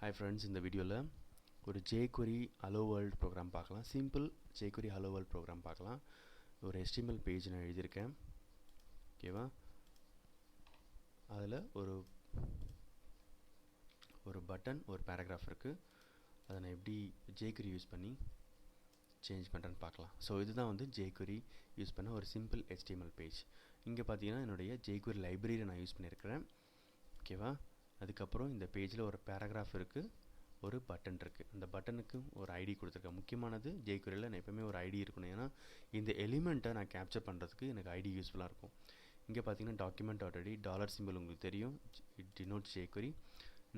Hi friends, இந்த வீடியோவில் ஒரு jQuery hello world ப்ரோக்ராம் பார்க்கலாம். Simple jQuery hello world program பார்க்கலாம். ஒரு HTML பேஜ் நான் எழுதியிருக்கேன். ஓகேவா? அதில் ஒரு பட்டன் ஒரு பேராகிராஃப் இருக்குது. அதை நான் எப்படி jQuery யூஸ் பண்ணி சேஞ்ச் பண்ணுறேன்னு பார்க்கலாம். ஸோ இதுதான் வந்து jQuery யூஸ் பண்ண ஒரு சிம்பிள் HTML பேஜ். இங்கே பார்த்தீங்கன்னா என்னுடைய jQuery லைப்ரரியை நான் யூஸ் பண்ணியிருக்கிறேன். ஓகேவா? அதுக்கப்புறம் இந்த பேஜில் ஒரு பேராகிராஃப் இருக்குது, ஒரு பட்டன் இருக்குது. அந்த பட்டனுக்கு ஒரு ஐடி கொடுத்துருக்கேன். முக்கியமானது jQueryல நான் எப்போவுமே ஒரு ஐடி இருக்கணும். ஏன்னா இந்த எலிமெண்ட்டை நான் கேப்சர் பண்ணுறதுக்கு எனக்கு ஐடி யூஸ்ஃபுல்லாக இருக்கும். இங்கே பார்த்தீங்கன்னா டாக்குமெண்ட் ஆல்ரெடி டாலர் சிம்பிள் உங்களுக்கு தெரியும், இட் டினோட்ஸ் jQuery.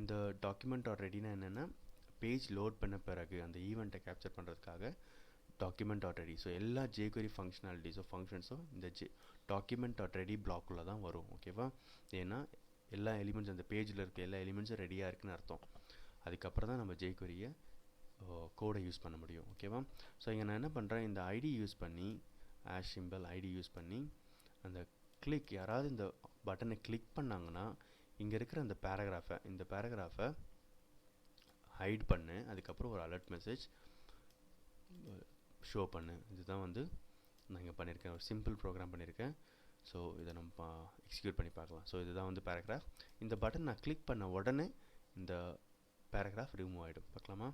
இந்த டாக்குமெண்ட் ஆல்ரெடினா என்னென்னா பேஜ் லோட் பண்ண பிறகு அந்த ஈவெண்ட்டை கேப்சர் பண்ணுறதுக்காக டாக்குமெண்ட் ஆல்ரெடி. ஸோ எல்லா jQuery ஃபங்க்ஷனாலிட்டிஸோ ஃபங்க்ஷன்ஸும் இந்த டாக்குமெண்ட் ஆல்ரெடி பிளாக்குள்ளே தான் வரும். ஓகேவா? ஏன்னா எல்லா எலிமெண்ட்ஸ் அந்த பேஜில் இருக்க எல்லா எலிமெண்ட்ஸும் ரெடியாக இருக்குன்னு அர்த்தம். அதுக்கப்புறம் தான் நம்ம jQueryயை கோடை யூஸ் பண்ண முடியும். ஓகேவா? ஸோ இங்கே நான் என்ன பண்ணுறேன், இந்த ஐடி யூஸ் பண்ணி சிம்பிள் ஐடி யூஸ் பண்ணி அந்த கிளிக் யாராவது இந்த பட்டனை கிளிக் பண்ணாங்கன்னா இங்கே இருக்கிற இந்த பேராகிராஃபை ஹைட் பண்ணு, அதுக்கப்புறம் ஒரு அலர்ட் மெசேஜ் ஷோ பண்ணு. இதுதான் வந்து நான் இங்கே பண்ணியிருக்கேன். ஒரு சிம்பிள் ப்ரோக்ராம் பண்ணியிருக்கேன். ஸோ இதை நம்ம எக்ஸிக்யூட் பண்ணி பார்க்கலாம். ஸோ இதுதான் வந்து பேராகிராஃப். இந்த பட்டன் நான் கிளிக் பண்ண உடனே இந்த பேராகிராஃப் ரிமூவ் ஆகிடும். பார்க்கலாமா?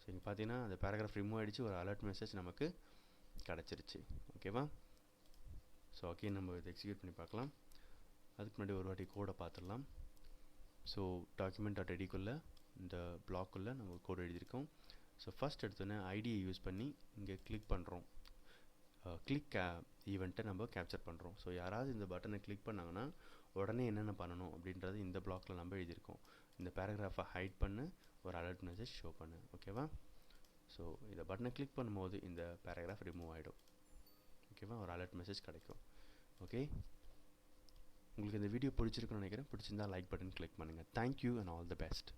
ஸோ இங்கே பார்த்தீங்கன்னா அந்த பேராகிராஃப் ரிமூவ் ஆகிடுச்சு, ஒரு அலர்ட் மெசேஜ் நமக்கு கிடச்சிருச்சு. ஓகேவா? ஸோ ஓகே, நம்ம இதை எக்ஸிக்யூட் பண்ணி பார்க்கலாம். அதுக்கு முன்னாடி ஒரு வாட்டி கோடை பார்த்துடலாம். ஸோ டாக்குமெண்ட்.ரெடிக்குள்ளே இந்த பிளாக்குள்ளே நம்ம கோடு எழுதியிருக்கோம். ஸோ ஃபஸ்ட் எடுத்தோன்னே ஐடியை யூஸ் பண்ணி இங்கே கிளிக் பண்ணுறோம். கிளிக் ஈவெண்ட்டை நம்ம கேப்சர் பண்ணுறோம். ஸோ யாராவது இந்த பட்டனை கிளிக் பண்ணாங்கன்னா உடனே என்னென்ன பண்ணணும் அப்படின்றது இந்த பிளாக்கில் நம்ம எழுதியிருக்கோம். இந்த பேராகிராஃபை ஹைட் பண்ணு, ஒரு அலர்ட் மெசேஜ் ஷோ பண்ணு. ஓகேவா? ஸோ இந்த பட்டனை கிளிக் பண்ணும்போது இந்த பேராகிராஃப் ரிமூவ் ஆகிடும். ஓகேவா? ஒரு அலர்ட் மெசேஜ் கிடைக்கும். ஓகே, உங்களுக்கு இந்த வீடியோ பிடிச்சிருக்குன்னு நினைக்கிறேன். பிடிச்சிருந்தால் லைக் பட்டன் கிளிக் பண்ணுங்கள். Thank you and all the best.